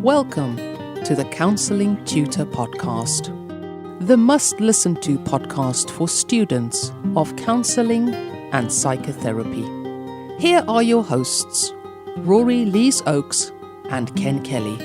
Welcome to the Counselling Tutor Podcast, the must-listen-to podcast for students of counselling and psychotherapy. Here are your hosts, Rory Lees-Oakes and Ken Kelly.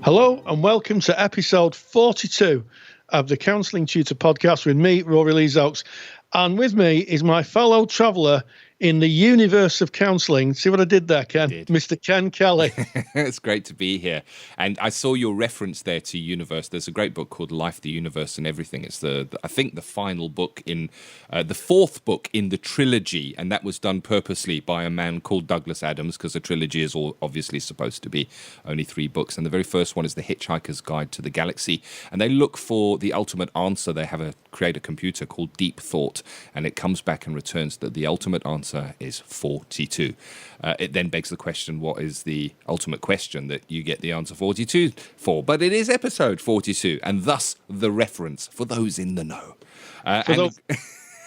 Hello and welcome to episode 42 of the Counselling Tutor Podcast with me, Rory Lees-Oakes. And with me is my fellow traveller in the universe of counselling. See what I did there, Ken? Mr. Ken Kelly. It's great to be here. And I saw your reference there to universe. There's a great book called Life, the Universe and Everything. It's I think the final book in the fourth book in the trilogy. And that was done purposely by a man called Douglas Adams, because a trilogy is obviously supposed to be only 3 books. And the very first one is The Hitchhiker's Guide to the Galaxy. And they look for the ultimate answer. They create a computer called Deep Thought. And it comes back and returns that the ultimate answer is 42. It then begs the question, what is the ultimate question that you get the answer 42 for? But it is episode 42, and thus the reference for those in the know.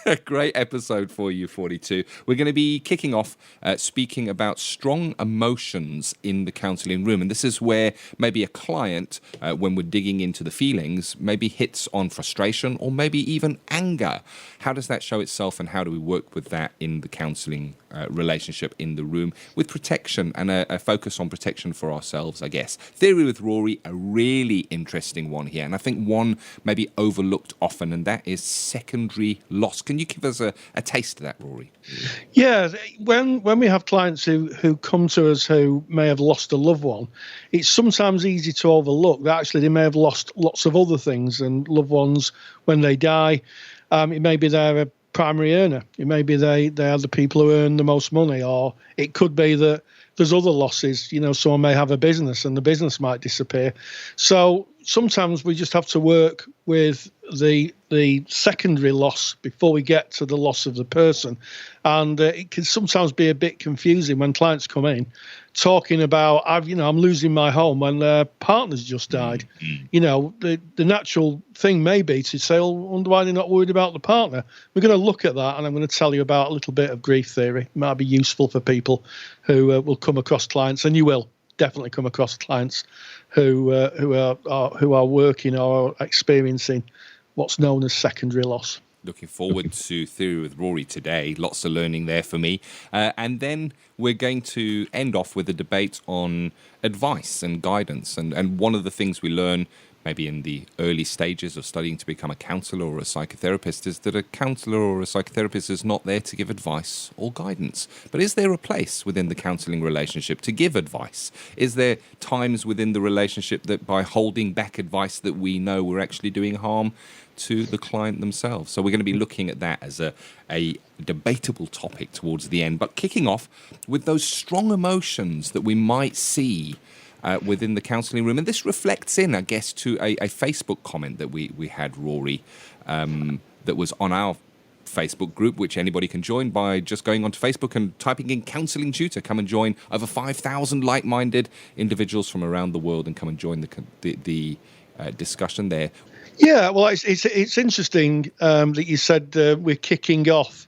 A great episode for you, 42. We're going to be kicking off speaking about strong emotions in the counselling room. And this is where maybe a client, when we're digging into the feelings, maybe hits on frustration or maybe even anger. How does that show itself, and how do we work with that in the counselling relationship in the room with protection and a focus on protection for ourselves, I guess. Theory with Rory, a really interesting one here. And I think one maybe overlooked often, and that is secondary loss. Can you give us a taste of that, Rory? Yeah, when we have clients who come to us who may have lost a loved one, it's sometimes easy to overlook that actually they may have lost lots of other things, and loved ones, when they die, it may be they're a primary earner. It may be they are the people who earn the most money, or it could be that there's other losses. You know, someone may have a business and the business might disappear. So sometimes we just have to work with the secondary loss before we get to the loss of the person. And it can sometimes be a bit confusing when clients come in talking about, I'm losing my home when their partner's just died. Mm-hmm. You know, the natural thing may be to say, well, I wonder why they're not worried about the partner. We're going to look at that, and I'm going to tell you about a little bit of grief theory. It might be useful for people who will come across clients, and you will definitely come across clients who are working or experiencing what's known as secondary loss. Looking forward to Theory with Rory today. Lots of learning there for me. And then we're going to end off with a debate on advice and guidance. And one of the things we learn maybe in the early stages of studying to become a counsellor or a psychotherapist is that a counsellor or a psychotherapist is not there to give advice or guidance. But is there a place within the counselling relationship to give advice? Is there times within the relationship that by holding back advice that we know we're actually doing harm to the client themselves? So we're going to be looking at that as a debatable topic towards the end, but kicking off with those strong emotions that we might see within the counselling room. And this reflects in, I guess, to a Facebook comment that we had, Rory, that was on our Facebook group, which anybody can join by just going onto Facebook and typing in Counselling Tutor. Come and join over 5,000 like-minded individuals from around the world and come and join the discussion there. Yeah, well, it's interesting that you said we're kicking off,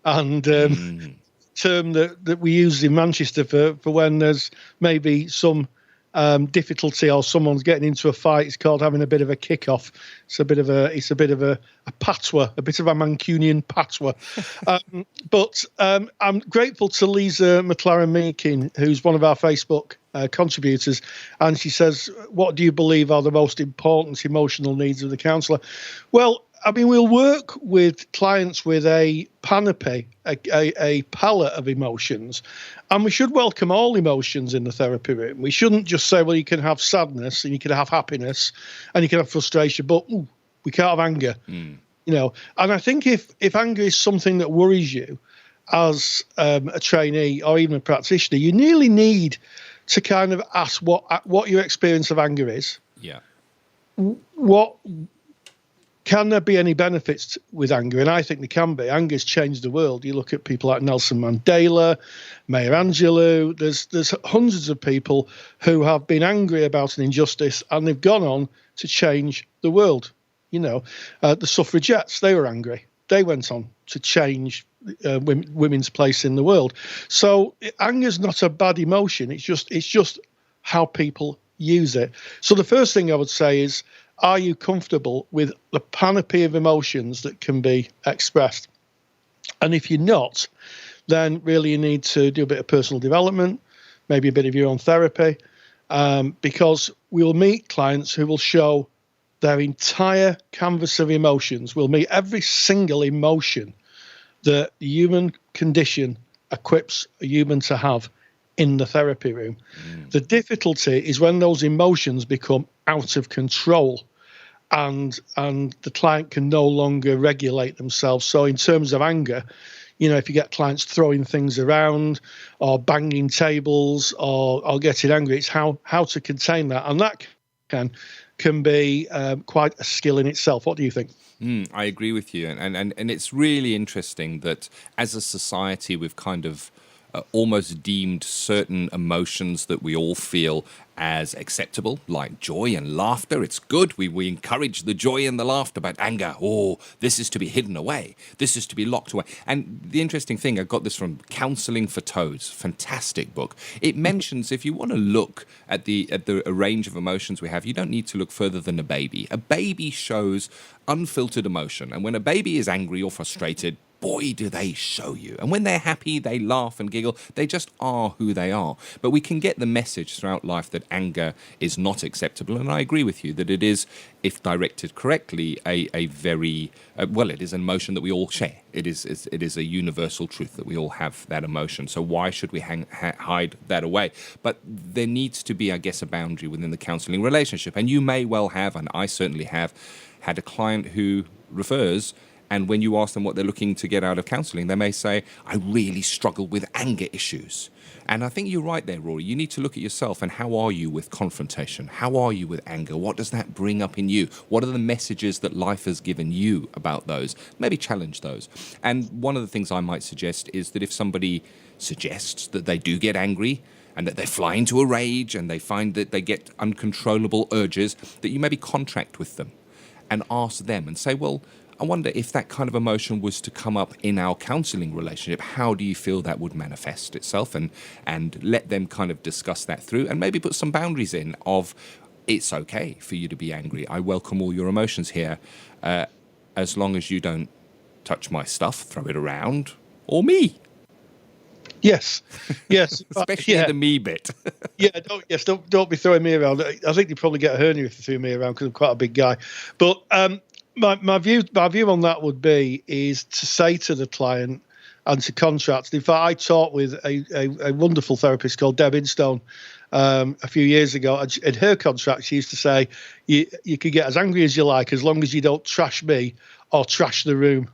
and term that we use in Manchester for when there's maybe some difficulty or someone's getting into a fight. It's called having a bit of a kick-off. It's a bit of a patwa, a bit of a Mancunian patwa. But I'm grateful to Lisa McLaren-Meakin, who's one of our Facebook contributors, and she says, what do you believe are the most important emotional needs of the counsellor? Well, I mean, we'll work with clients with a panoply, a palette of emotions, and we should welcome all emotions in the therapy room. We shouldn't just say, well, you can have sadness and you can have happiness and you can have frustration, but we can't have anger. You know, and I think if anger is something that worries you as a trainee or even a practitioner, you nearly need to kind of ask what your experience of anger is. Yeah. What can there be any benefits with anger? And I think there can be. Anger's changed the world. You look at people like Nelson Mandela, Maya Angelou. There's hundreds of people who have been angry about an injustice, and they've gone on to change the world. You know, the suffragettes, they were angry. They went on to change women's place in the world. So anger's not a bad emotion. It's just how people use it. So the first thing I would say is, are you comfortable with the panoply of emotions that can be expressed? And if you're not, then really you need to do a bit of personal development, maybe a bit of your own therapy, because we'll meet clients who will show their entire canvas of emotions. We'll meet every single emotion that the human condition equips a human to have in the therapy room. The difficulty is when those emotions become out of control and the client can no longer regulate themselves. So in terms of anger, if you get clients throwing things around or banging tables or getting angry, it's how to contain that. And that can be quite a skill in itself. What do you think? I agree with you. And it's really interesting that as a society, we've kind of almost deemed certain emotions that we all feel as acceptable, like joy and laughter. It's good. We encourage the joy and the laughter, but anger, this is to be hidden away. This is to be locked away. And the interesting thing, I got this from Counselling for Toads, fantastic book. It mentions if you want to look at the range of emotions we have, you don't need to look further than a baby. A baby shows unfiltered emotion. And when a baby is angry or frustrated, boy, do they show you. And when they're happy, they laugh and giggle. They just are who they are. But we can get the message throughout life that anger is not acceptable. And I agree with you that it is, if directed correctly, a very, it is an emotion that we all share. It is a universal truth that we all have that emotion. So why should we hide that away? But there needs to be, I guess, a boundary within the counselling relationship. And you may well have, and I certainly have, had a client who refers, and when you ask them what they're looking to get out of counselling, they may say, I really struggle with anger issues. And I think you're right there, Rory. You need to look at yourself and how are you with confrontation? How are you with anger? What does that bring up in you? What are the messages that life has given you about those? Maybe challenge those. And one of the things I might suggest is that if somebody suggests that they do get angry and that they fly into a rage and they find that they get uncontrollable urges, that you maybe contract with them and ask them and say, well, I wonder if that kind of emotion was to come up in our counselling relationship, how do you feel that would manifest itself? And let them kind of discuss that through and maybe put some boundaries in of, it's okay for you to be angry. I welcome all your emotions here, as long as you don't touch my stuff, throw it around, or me. Yes. Especially the me bit. Don't be throwing me around. I think you'd probably get a hernia if you threw me around because I'm quite a big guy. But my view on that would be is to say to the client and to contract. In fact, I talked with a wonderful therapist called Deb Instone a few years ago. In her contract, she used to say, you can get as angry as you like as long as you don't trash me or trash the room.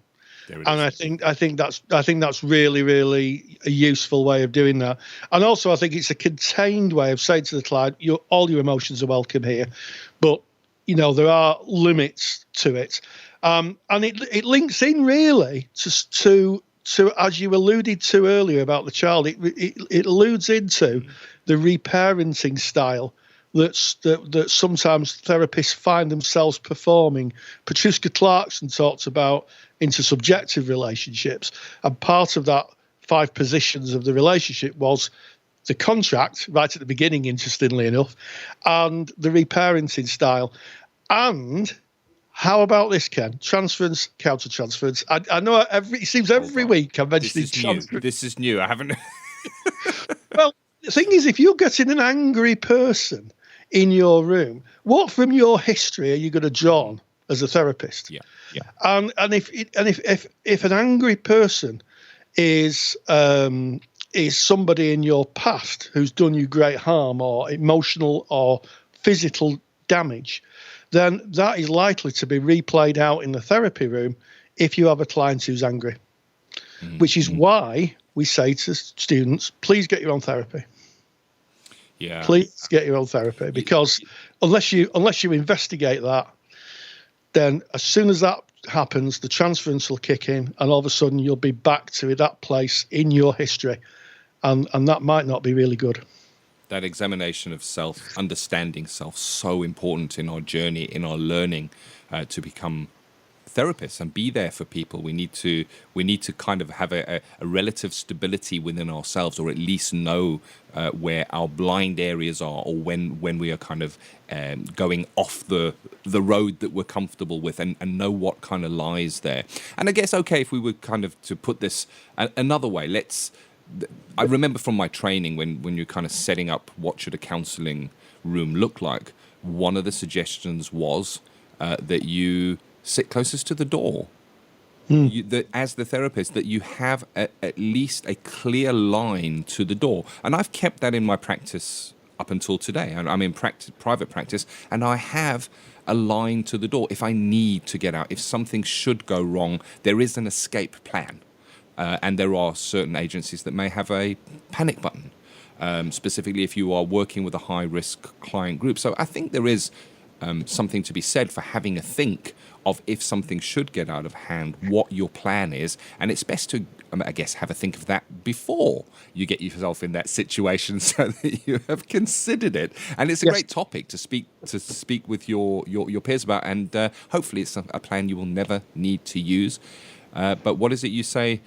And I think that's really, really a useful way of doing that. And also, I think it's a contained way of saying to the client, all your emotions are welcome here, but there are limits to it. And it links in really to as you alluded to earlier about the child. It alludes into the reparenting style that sometimes therapists find themselves performing. Patricia Clarkson talks about intersubjective relationships, and part of that 5 positions of the relationship was the contract right at the beginning, interestingly enough, and the reparenting style. And how about this, Ken? Transference, counter-transference. I know it seems every week I'm mentioning transference. This is new. I haven't... Well, the thing is, if you're getting an angry person in your room, what from your history are you going to draw on as a therapist? Yeah. And if an angry person is somebody in your past who's done you great harm or emotional or physical damage, then that is likely to be replayed out in the therapy room if you have a client who's angry, which is why we say to students, please get your own therapy. Yeah. Please get your own therapy, because unless you investigate that, then as soon as that happens, the transference will kick in, and all of a sudden you'll be back to that place in your history, and that might not be really good. That examination of self, understanding self, so important in our journey, in our learning to become therapists and be there for people. We need to kind of have a relative stability within ourselves, or at least know where our blind areas are, or when we are kind of going off the road that we're comfortable with, and know what kind of lies there. And I guess, okay, if we were kind of to put this another way, I remember from my training when you're kind of setting up what should a counselling room look like, one of the suggestions was that you sit closest to the door. As the therapist, that you have at least a clear line to the door. And I've kept that in my practice up until today. I'm in private practice, and I have a line to the door. If I need to get out, if something should go wrong, there is an escape plan. And there are certain agencies that may have a panic button, specifically if you are working with a high-risk client group. So I think there is something to be said for having a think of, if something should get out of hand, what your plan is. And it's best to, I guess, have a think of that before you get yourself in that situation, so that you have considered it. And it's a great topic to speak with your peers about, and hopefully it's a plan you will never need to use. But what is it you say?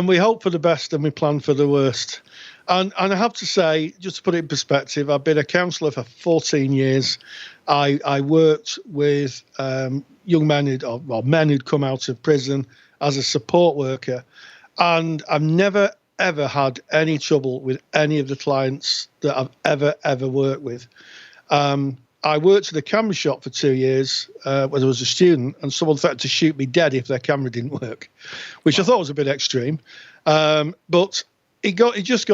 We hope for the best and we plan for the worst. And I have to say, just to put it in perspective, I've been a counsellor for 14 years. I worked with young men, men who'd come out of prison as a support worker. And I've never, ever had any trouble with any of the clients that I've ever worked with. I worked at a camera shop for 2 years when I was a student, and someone threatened to shoot me dead if their camera didn't work, which I thought was a bit extreme. But it just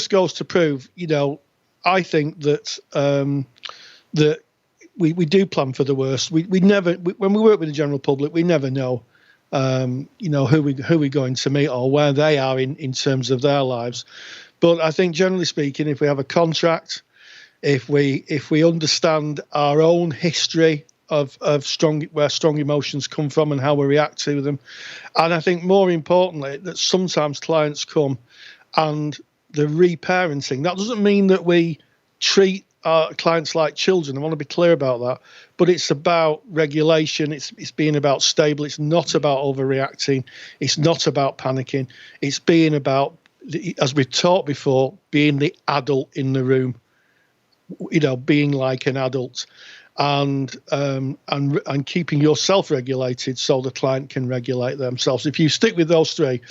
goes to prove, I think that that we do plan for the worst. We never, when we work with the general public, we never know, who we're going to meet or where they are in terms of their lives. But I think, generally speaking, if we have a contract, if we understand our own history of where strong emotions come from and how we react to them, and I think more importantly that sometimes clients come and the reparenting. That doesn't mean that we treat our clients like children. I want to be clear about that. But it's about regulation. It's being about stable. It's not about overreacting. It's not about panicking. It's being about, as we've talked before, being the adult in the room. Being like an adult, and keeping yourself regulated so the client can regulate themselves. If you stick with those three,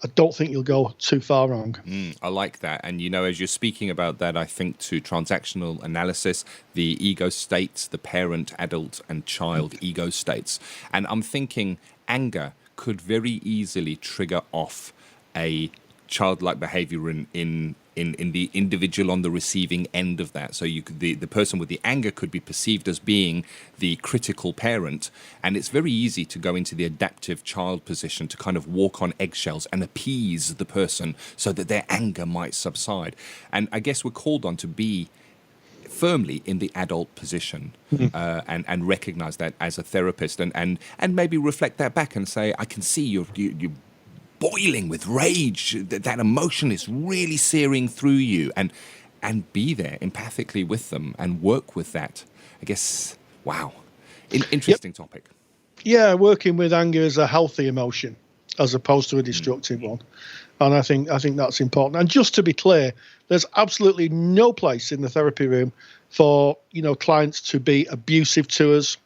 I don't think you'll go too far wrong. I like that. And, as you're speaking about that, I think to transactional analysis, the ego states, the parent, adult, and child ego states. And I'm thinking anger could very easily trigger off a childlike behavior in the individual on the receiving end of that. So the person with the anger could be perceived as being the critical parent, and it's very easy to go into the adaptive child position to kind of walk on eggshells and appease the person so that their anger might subside. And I guess we're called on to be firmly in the adult position, and recognize that as a therapist, and maybe reflect that back and say, I can see you boiling with rage, that emotion is really searing through you, and be there empathically with them and work with that. I guess, wow, interesting topic. Yeah, working with anger is a healthy emotion as opposed to a destructive one, and I think that's important. And just to be clear, there's absolutely no place in the therapy room for clients to be abusive to us,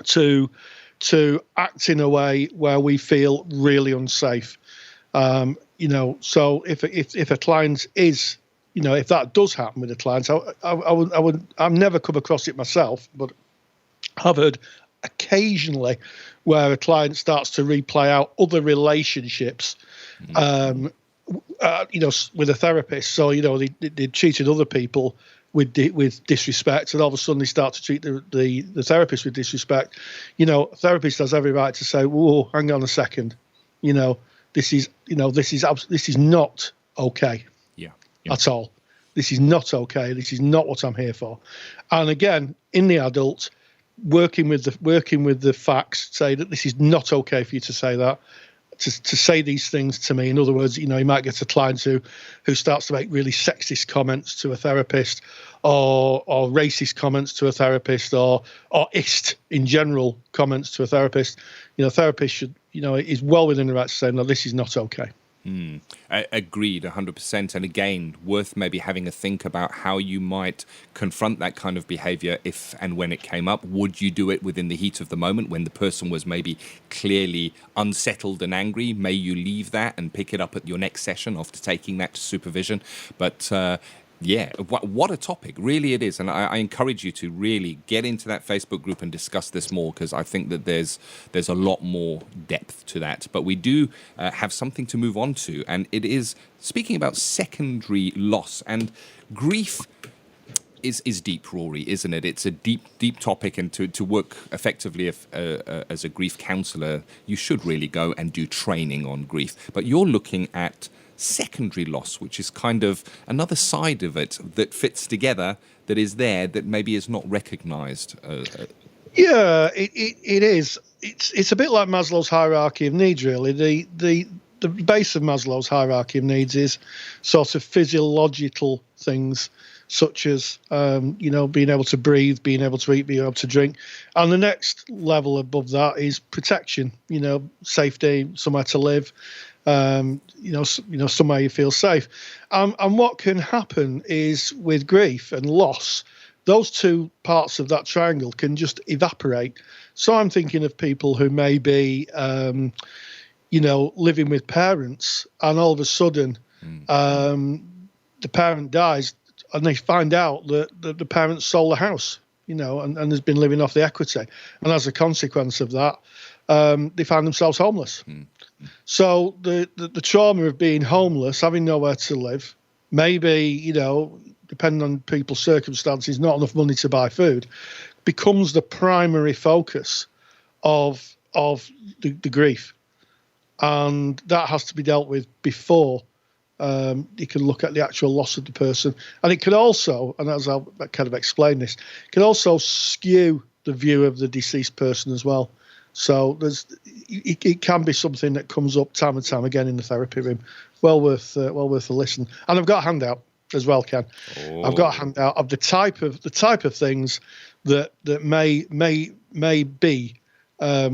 to act in a way where we feel really unsafe. So if a client is, if that does happen with a client, I've never come across it myself, but I've heard occasionally where a client starts to replay out other relationships, with a therapist. So, they treated other people with disrespect, and all of a sudden they start to treat the therapist with disrespect. A therapist has every right to say, "Whoa, hang on a second, this is not okay, at all. This is not okay. This is not what I'm here for." And again, in the adult, working with the facts, say that this is not okay for you to say that. to say these things to me. In other words, you might get a client who starts to make really sexist comments to a therapist, or racist comments to a therapist, or ist in general comments to a therapist. Therapist should, is well within the right to say, no, this is not okay. Agreed, 100%. And again, worth maybe having a think about how you might confront that kind of behavior if and when it came up. Would you do it within the heat of the moment when the person was maybe clearly unsettled and angry? May you leave that and pick it up at your next session after taking that to supervision? But yeah, what a topic. Really it is. And I encourage you to really get into that Facebook group and discuss this more, because I think that there's a lot more depth to that. But we do have something to move on to, and it is speaking about secondary loss. And grief is deep, Rory, isn't it? It's a deep topic, and to work effectively as a grief counsellor, you should really go and do training on grief. But you're looking at secondary loss, which is kind of another side of it that fits together, that is there, that maybe is not recognised. Yeah, it is. It's a bit like Maslow's hierarchy of needs, really. The base of Maslow's hierarchy of needs is sort of physiological things, such as being able to breathe, being able to eat, being able to drink, and the next level above that is protection. Safety, somewhere to live. Somewhere you feel safe. And what can happen is, with grief and loss, those two parts of that triangle can just evaporate. So I'm thinking of people who may be, living with parents, and all of a sudden the parent dies, and they find out that the parents sold the house, and has been living off the equity. And as a consequence of that, they find themselves homeless. So the trauma of being homeless, having nowhere to live, maybe, depending on people's circumstances, not enough money to buy food, becomes the primary focus of the grief. And that has to be dealt with before you can look at the actual loss of the person. And it could also, and as I'll kind of explain this, it can also skew the view of the deceased person as well. So it can be something that comes up time and time again in the therapy room. Well worth a listen. And I've got a handout as well, Ken. Oh. I've got a handout of the type of things that may be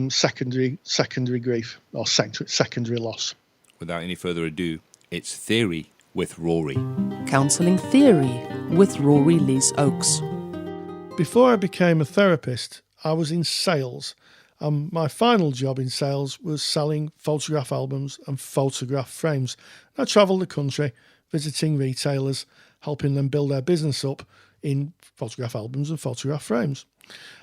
secondary grief or secondary loss. Without any further ado, it's Theory with Rory. Counselling Theory with Rory Lees-Oakes. Before I became a therapist, I was in sales. My final job in sales was selling photograph albums and photograph frames. I travelled the country visiting retailers, helping them build their business up in photograph albums and photograph frames.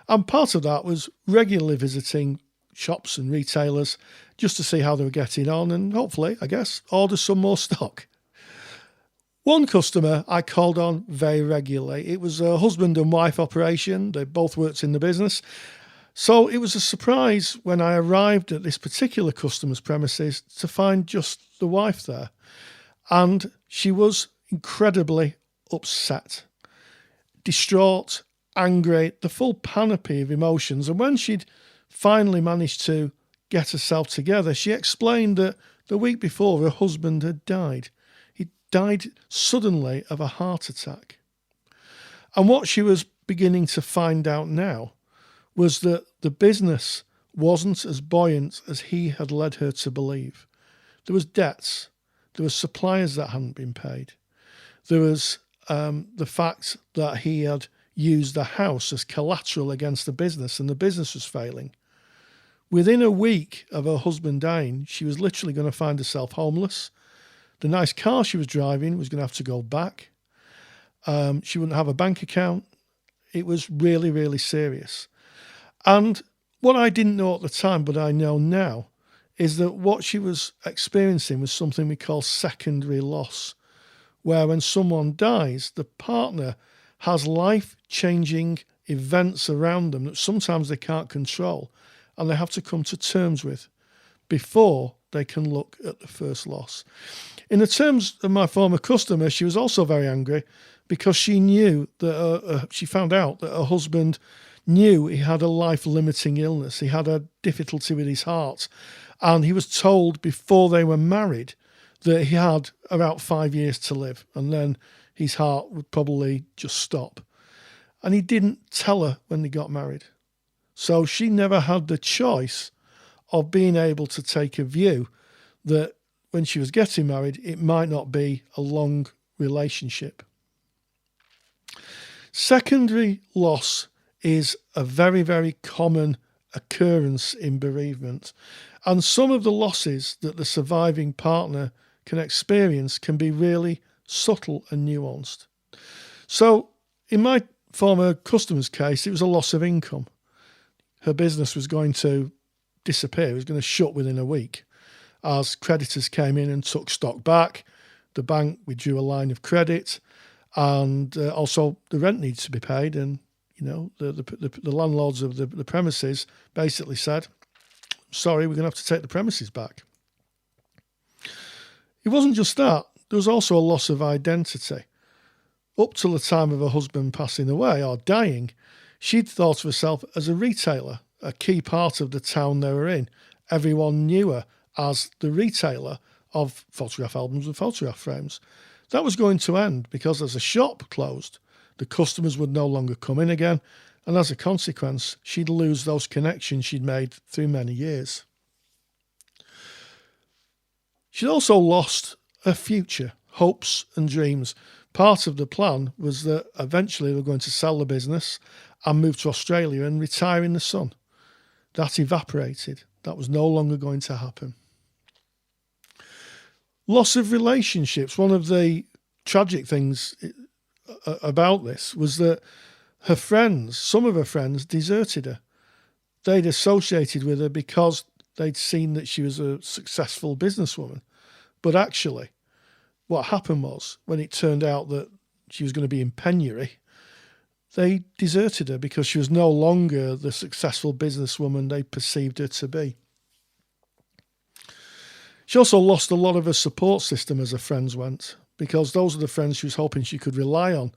And part of that was regularly visiting shops and retailers just to see how they were getting on and hopefully, I guess, order some more stock. One customer I called on very regularly. It was a husband and wife operation. They both worked in the business. So it was a surprise when I arrived at this particular customer's premises to find just the wife there. And she was incredibly upset, distraught, angry, the full panoply of emotions. And when she'd finally managed to get herself together, she explained that the week before her husband had died. He died suddenly of a heart attack. And what she was beginning to find out now was that the business wasn't as buoyant as he had led her to believe. There was debts. There were suppliers that hadn't been paid. There was the fact that he had used the house as collateral against the business, and the business was failing. Within a week of her husband dying, she was literally going to find herself homeless. The nice car she was driving was going to have to go back. She wouldn't have a bank account. It was really, really serious. And what I didn't know at the time, but I know now, is that what she was experiencing was something we call secondary loss, where when someone dies, the partner has life-changing events around them that sometimes they can't control and they have to come to terms with before they can look at the first loss. In the terms of my former customer, she was also very angry because she knew that she found out that her husband knew he had a life-limiting illness. He had a difficulty with his heart. And he was told before they were married that he had about 5 years to live, and then his heart would probably just stop. And he didn't tell her when they got married. So she never had the choice of being able to take a view that when she was getting married, it might not be a long relationship. Secondary loss is a very, very common occurrence in bereavement. And some of the losses that the surviving partner can experience can be really subtle and nuanced. So in my former customer's case, it was a loss of income. Her business was going to disappear. It was going to shut within a week as creditors came in and took stock back. The bank withdrew a line of credit, and also the rent needs to be paid. And the landlords of the premises basically said, "Sorry, we're going to have to take the premises back." It wasn't just that. There was also a loss of identity. Up till the time of her husband passing away or dying, she'd thought of herself as a retailer, a key part of the town they were in. Everyone knew her as the retailer of photograph albums and photograph frames. That was going to end because as the shop closed, the customers would no longer come in again, and as a consequence, she'd lose those connections she'd made through many years. She'd also lost her future, hopes and dreams. Part of the plan was that eventually they were going to sell the business and move to Australia and retire in the sun. That evaporated. That was no longer going to happen. Loss of relationships. One of the tragic things about this was that her friends, some of her friends, deserted her. They'd associated with her because they'd seen that she was a successful businesswoman. But actually, what happened was, when it turned out that she was going to be in penury, they deserted her because she was no longer the successful businesswoman they perceived her to be. She also lost a lot of her support system as her friends went, because those are the friends she was hoping she could rely on.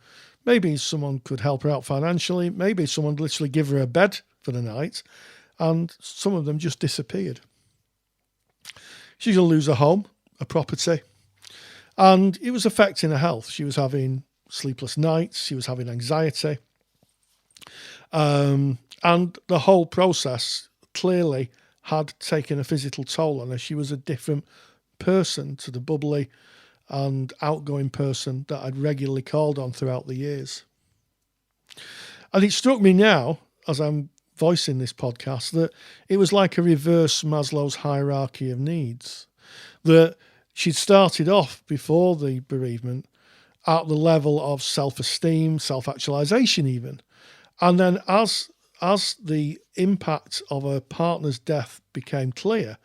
Maybe someone could help her out financially, maybe someone would literally give her a bed for the night, and some of them just disappeared. She's going to lose her home, a property, and it was affecting her health. She was having sleepless nights, she was having anxiety, and the whole process clearly had taken a physical toll on her. She was a different person to the bubbly and outgoing person that I'd regularly called on throughout the years. And it struck me now, as I'm voicing this podcast, that it was like a reverse Maslow's hierarchy of needs. That she'd started off before the bereavement at the level of self-esteem, self-actualization even. And then as the impact of her partner's death became clear,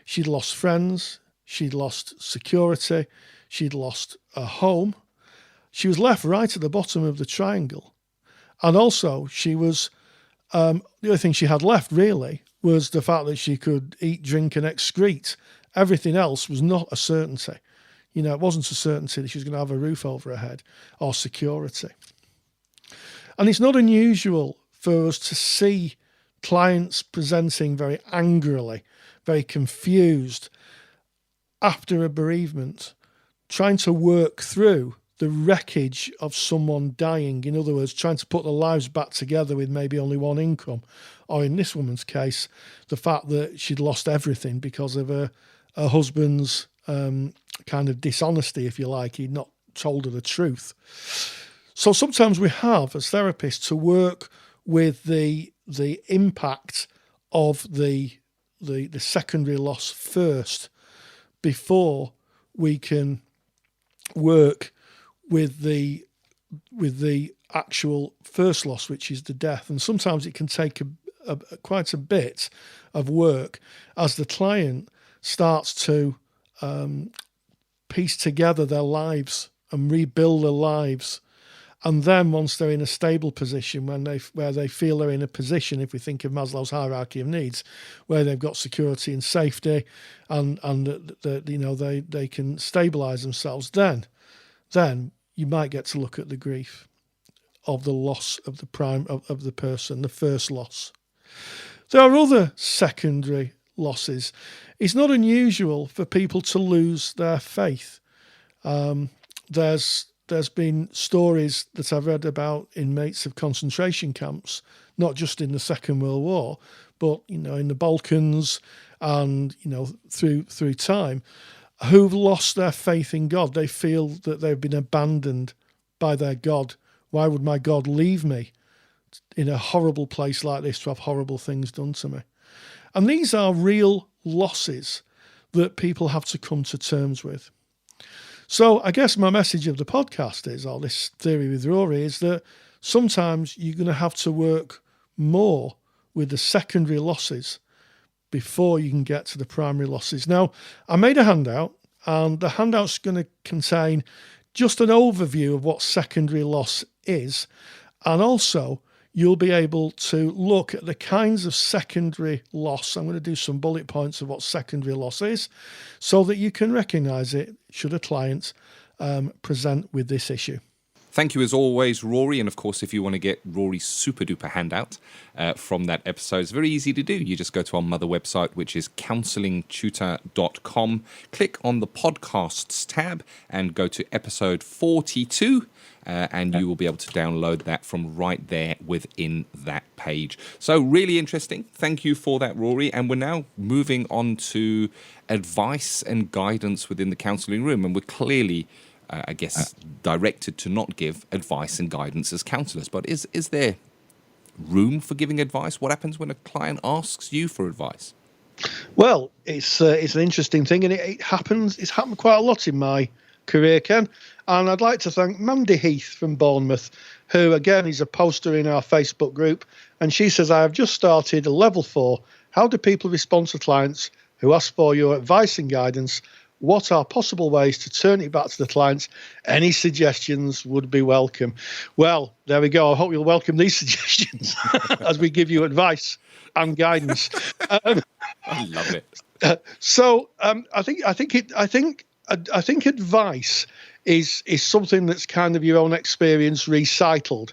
she'd lost friends, she'd lost security, she'd lost a home. She was left right at the bottom of the triangle. And also she was, the only thing she had left really was the fact that she could eat, drink and excrete. Everything else was not a certainty. It wasn't a certainty that she was going to have a roof over her head or security. And it's not unusual for us to see clients presenting very angrily, very confused after a bereavement, trying to work through the wreckage of someone dying. In other words, trying to put their lives back together with maybe only one income. Or in this woman's case, the fact that she'd lost everything because of her husband's kind of dishonesty, if you like. He'd not told her the truth. So sometimes we have, as therapists, to work with the impact of the secondary loss first before we can work with the actual first loss, which is the death. And sometimes it can take quite a bit of work as the client starts to piece together their lives and rebuild their lives. And then once they're in a stable position, where they feel they're in a position, if we think of Maslow's hierarchy of needs, where they've got security and safety, and they can stabilize themselves, then you might get to look at the grief of the loss of the person, the first loss. There are other secondary losses, it's not unusual for people to lose their faith. There's been stories that I've read about inmates of concentration camps, not just in the Second World War, but in the Balkans and through time, who've lost their faith in God. They feel that they've been abandoned by their God. Why would my God leave me in a horrible place like this to have horrible things done to me? And these are real losses that people have to come to terms with. So I guess my message of the podcast is, or this theory with Rory, is that sometimes you're going to have to work more with the secondary losses before you can get to the primary losses. Now, I made a handout, and the handout's going to contain just an overview of what secondary loss is, and also you'll be able to look at the kinds of secondary loss. I'm going to do some bullet points of what secondary loss is so that you can recognise it should a client present with this issue. Thank you as always, Rory. And of course, if you want to get Rory's super duper handout from that episode, it's very easy to do. You just go to our mother website, which is counsellingtutor.com. Click on the podcasts tab and go to episode 42. And you will be able to download that from right there within that page. So really interesting. Thank you for that, Rory. And we're now moving on to advice and guidance within the counselling room. And we're clearly, directed to not give advice and guidance as counsellors. But is there room for giving advice? What happens when a client asks you for advice? Well, it's an interesting thing, and it happens. It's happened quite a lot in my career, Ken. And I'd like to thank Mandy Heath from Bournemouth, who, again, is a poster in our Facebook group. And she says, I have just started a level 4. How do people respond to clients who ask for your advice and guidance? What are possible ways to turn it back to the clients? Any suggestions would be welcome. Well, there we go. I hope you'll welcome these suggestions as we give you advice and guidance. I love it. I think advice is something that's kind of your own experience recycled.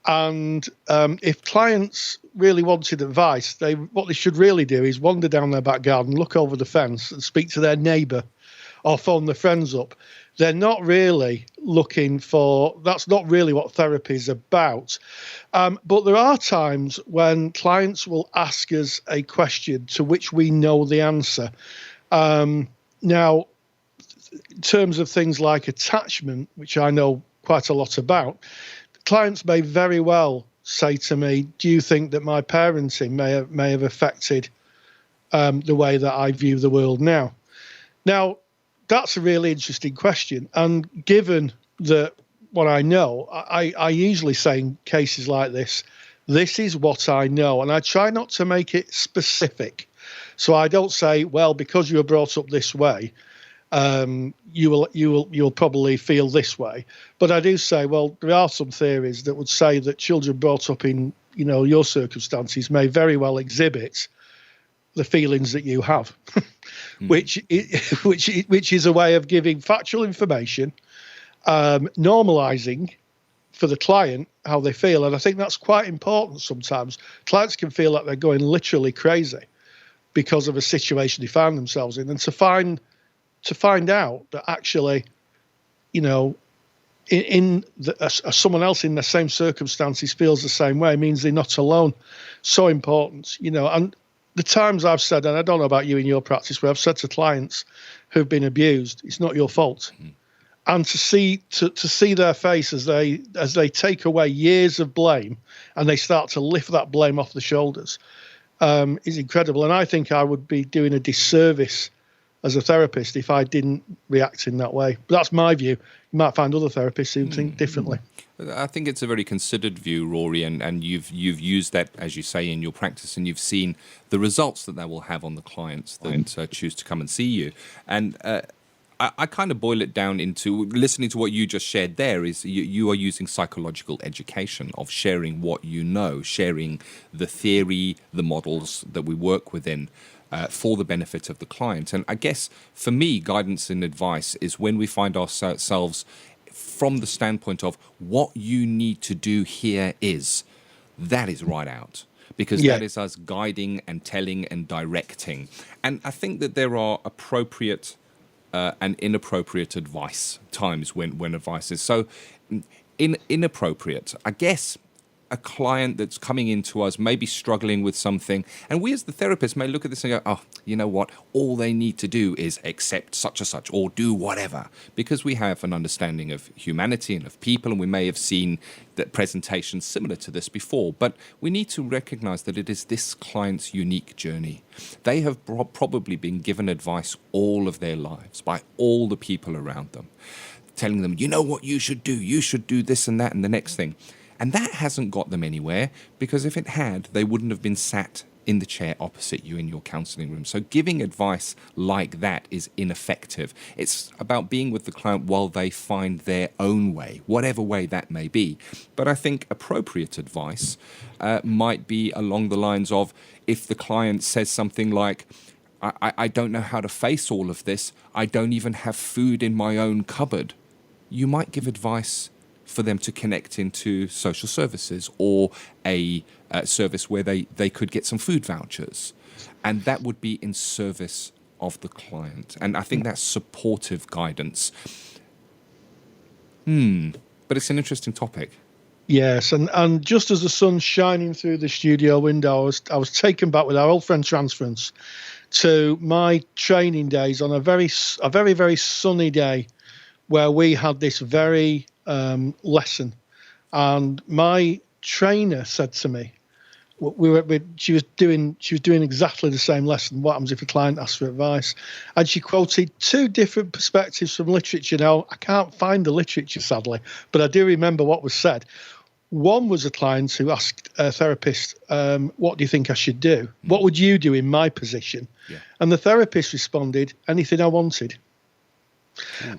And if clients really wanted advice, what they should really do is wander down their back garden, look over the fence and speak to their neighbour or phone their friends up. They're not really that's not really what therapy is about. But there are times when clients will ask us a question to which we know the answer. Now, in terms of things like attachment, which I know quite a lot about, clients may very well say to me, do you think that my parenting may have affected the way that I view the world now? Now, that's a really interesting question. And given that what I know, I usually say in cases like this is what I know. And I try not to make it specific. So I don't say, well, because you were brought up this way, you'll probably feel this way. But I do say, well, there are some theories that would say that children brought up in, your circumstances may very well exhibit the feelings that you have, which is a way of giving factual information, normalizing for the client how they feel. And I think that's quite important sometimes. Clients can feel like they're going literally crazy because of a situation they find themselves in, and to find out that actually, someone else in the same circumstances feels the same way means they're not alone. So important, and the times I've said, and I don't know about you in your practice, where I've said to clients who've been abused, it's not your fault. And to see their face as they take away years of blame and they start to lift that blame off the shoulders is incredible. And I think I would be doing a disservice as a therapist if I didn't react in that way. But that's my view. You might find other therapists who think differently. I think it's a very considered view, Rory, and you've used that, as you say, in your practice, and you've seen the results that will have on the clients that choose to come and see you. And I kind of boil it down into, listening to what you just shared there, is you are using psychological education of sharing what you know, sharing the theory, the models that we work within, for the benefit of the client. And I guess for me, guidance and advice is when we find ourselves from the standpoint of what you need to do here is, that is right out. because Yeah. that is us guiding and telling and directing. And I think that there are appropriate and inappropriate advice times when advice is so inappropriate. I guess a client that's coming into us may be struggling with something, and we as the therapist may look at this and go, oh, you know what, all they need to do is accept such and such or do whatever, because we have an understanding of humanity and of people, and we may have seen that presentations similar to this before, but we need to recognize that it is this client's unique journey. They have probably been given advice all of their lives by all the people around them, telling them, you know what you should do this and that and the next thing. And that hasn't got them anywhere, because if it had, they wouldn't have been sat in the chair opposite you in your counselling room. So giving advice like that is ineffective. It's about being with the client while they find their own way, whatever way that may be. But I think appropriate advice might be along the lines of, if the client says something like, I don't know how to face all of this, I don't even have food in my own cupboard, you might give advice for them to connect into social services or a service where they could get some food vouchers. And that would be in service of the client. And I think that's supportive guidance. But it's an interesting topic. Yes, and just as the sun's shining through the studio window, I was taken back with our old friend Transference to my training days on a very, very sunny day where we had this very lesson, and my trainer said to me, she was doing exactly the same lesson. What happens if a client asks for advice? And she quoted two different perspectives from literature. Now, I can't find the literature, sadly, but I do remember what was said. One was a client who asked a therapist, what do you think I should do? What would you do in my position? Yeah. And the therapist responded, anything I wanted.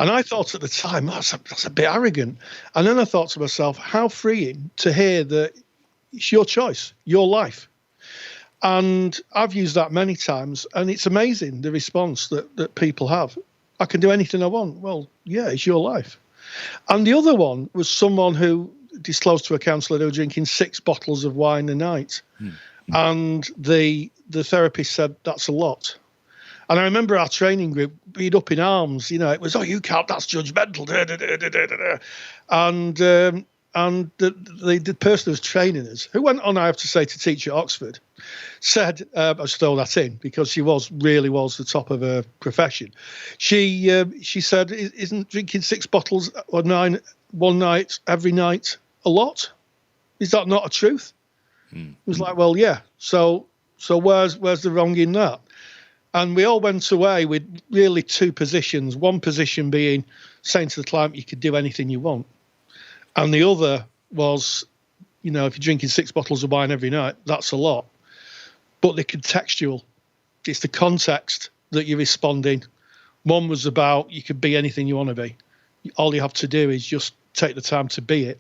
And I thought at the time, that's a bit arrogant. And then I thought to myself, how freeing to hear that it's your choice, your life. And I've used that many times, and it's amazing the response that people have. I can do anything I want. Well, yeah, it's your life. And the other one was someone who disclosed to a counsellor they were drinking 6 bottles of wine a night. And the therapist said, that's a lot. And I remember our training group being up in arms. You know, it was, oh, you can't, that's judgmental. And the person who was training us, who went on, I have to say, to teach at Oxford, said, I just throw that in because she really was the top of her profession. She said, isn't drinking 6 bottles or 9 one night every night a lot? Is that not a truth? It was like, well, yeah. So where's the wrong in that? And we all went away with really 2 positions. One position being saying to the client, you could do anything you want. And the other was, you know, if you're drinking 6 bottles of wine every night, that's a lot. But the contextual, it's the context that you're responding. One was about you could be anything you want to be. All you have to do is just take the time to be it.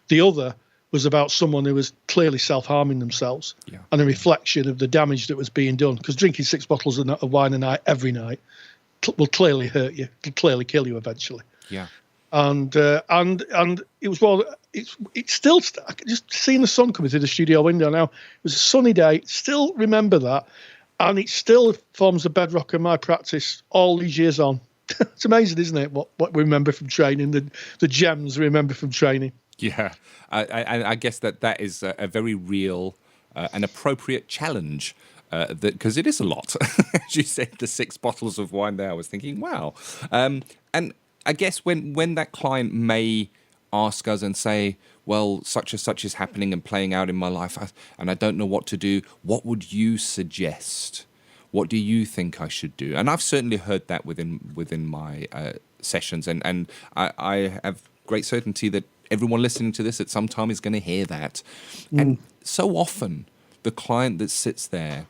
The other was about someone who was clearly self-harming themselves, and a reflection of the damage that was being done. Because drinking 6 bottles of wine a night every night will clearly hurt you, can clearly kill you eventually. Yeah. And it was, well, it's still, just seeing the sun coming through the studio window now, it was a sunny day, still remember that, and it still forms the bedrock of my practice all these years on. It's amazing, isn't it, what we remember from training, the gems we remember from training. Yeah, I guess that is a very real and appropriate challenge, because it is a lot. As you said, the 6 bottles of wine there, I was thinking, wow. And I guess when that client may ask us and say, well, such and such is happening and playing out in my life, and I don't know what to do, what would you suggest? What do you think I should do? And I've certainly heard that within my sessions, and I have great certainty that everyone listening to this at some time is going to hear that. And so often the client that sits there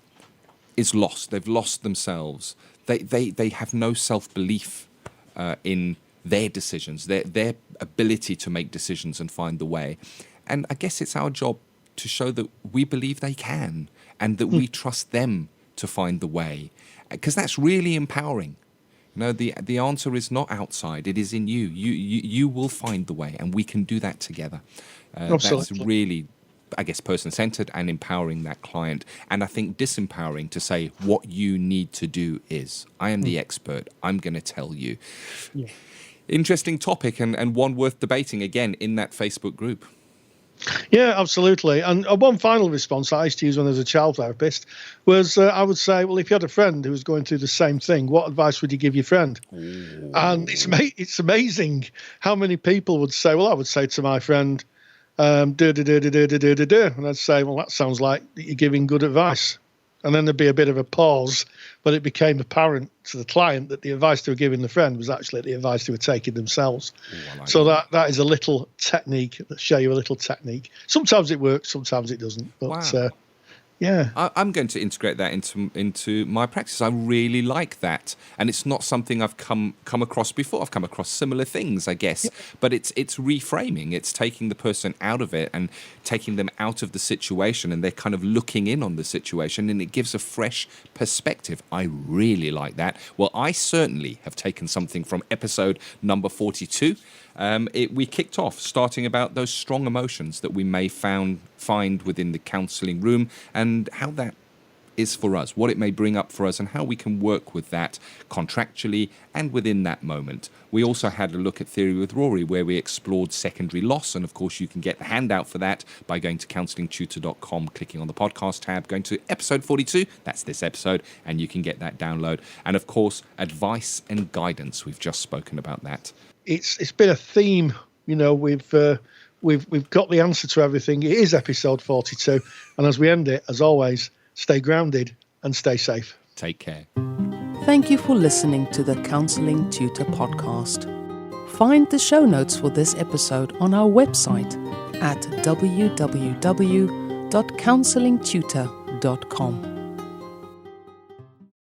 is lost. They've lost themselves. They have no self-belief in their decisions, their ability to make decisions and find the way. And I guess it's our job to show that we believe they can, and that we trust them to find the way, because that's really empowering. You know, the answer is not outside; it is in you. You will find the way, and we can do that together. That's really I guess, person-centered and empowering that client. And I think disempowering to say what you need to do is, I am the expert, I'm going to tell you. Yeah. Interesting topic and one worth debating again in that Facebook group. Yeah, absolutely. And one final response I used to use when I was a child therapist was I would say, well, if you had a friend who was going through the same thing, what advice would you give your friend? Ooh. And it's amazing how many people would say, well, I would say to my friend, and I'd say, well, that sounds like you're giving good advice. And then there'd be a bit of a pause, but it became apparent to the client that the advice they were giving the friend was actually the advice they were taking themselves. Ooh, so that is a little technique. Let's show you a little technique. Sometimes it works, sometimes it doesn't. But wow. Yeah, I'm going to integrate that into my practice. I really like that, and it's not something I've come across before. I've come across similar things, I guess, but it's reframing. It's taking the person out of it and taking them out of the situation, and they're kind of looking in on the situation, and it gives a fresh perspective. I really like that. Well, I certainly have taken something from episode number 42. We kicked off starting about those strong emotions that we may find within the counselling room and how that is for us, what it may bring up for us and how we can work with that contractually and within that moment. We also had a look at Theory with Rory where we explored secondary loss, and of course you can get the handout for that by going to counsellingtutor.com, clicking on the podcast tab, going to episode 42, that's this episode, and you can get that download. And of course, advice and guidance, we've just spoken about that. It's been a theme, we've got the answer to everything. It is episode 42, and as we end it, as always, stay grounded and stay safe. Take care. Thank you for listening to the Counselling Tutor Podcast. Find the show notes for this episode on our website at www.counsellingtutor.com.